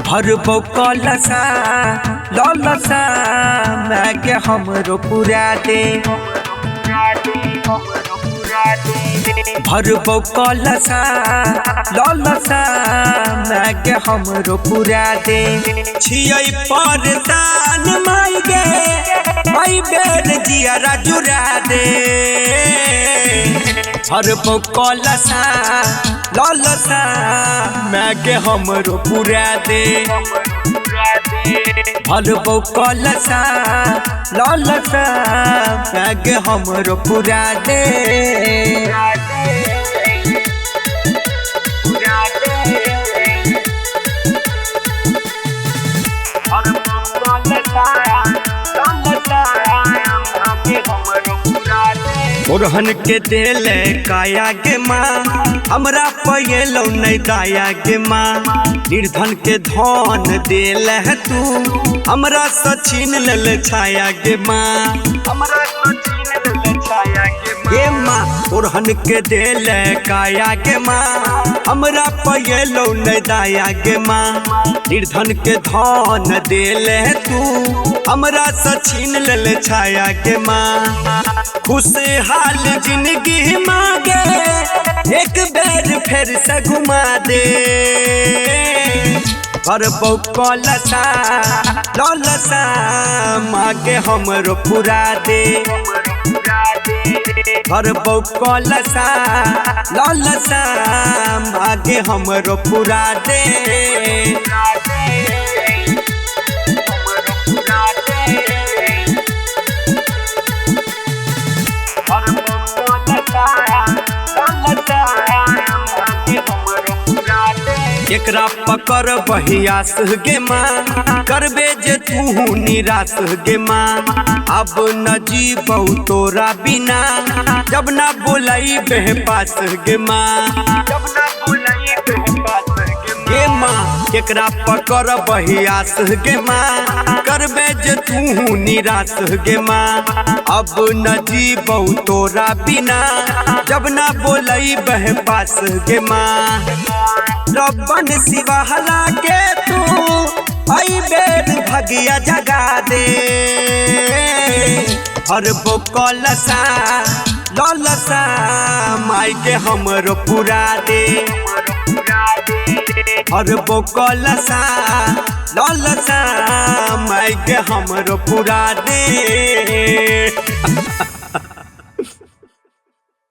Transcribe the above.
भरबो कलसा ललसा मांगे हमरो पूरा दे। भरबो कलसा ललसा मांगे हमरो पूरा दे। छियै परेशान माई गे माई बेर जिया जुरा दे। भरबो कलसा ललसा मांगे हमरो पूरा दे। भरबो कलसा ललसा मांगे हमरो पूरा दे। ओरहन के दिल काया गे माँ हमरा पयलो नहीं दाया गे माँ। निर्धन के धन दिल है तू हमरा सचिन लल छाया गे माँ। हमरा सचिन लल छाया गे माँ। ओरहन के दिल काया गे माँ हमरा पयलो नहीं दाया गे माँ। निर्धन के धन दिल है तू हमरा सचिन लल छाया गे माँ। खुशहाल जिंदगी मांगे एक बेर फिर से घुमा दे। भरबो कलसा ललसा मांगे हमरो पूरा दे। भरबो कलसा ललसा मांगे हमरो पूरा दे। एकरा पकड़ बहियास गे माँ करबे जे तू निराश गे माँ। अब न जीबौ तोरा बिना जब ना बोलाई बह पास गे माँ। जब ना बोलाई बह पास गे माँ। एकरा पकड़ बहियास गे माँ करबे जे तू निराश गे माँ। अब न जीबौ तोरा बिना जब ना बोलाई बह पास गे माँ। रब्बन सिवाहला के तू आई बेर भगिया जगा दे। भरबो कलसा ललसा माई के हमरो पूरा दे। भरबो कलसा ललसा माई के हमरो पूरा दे।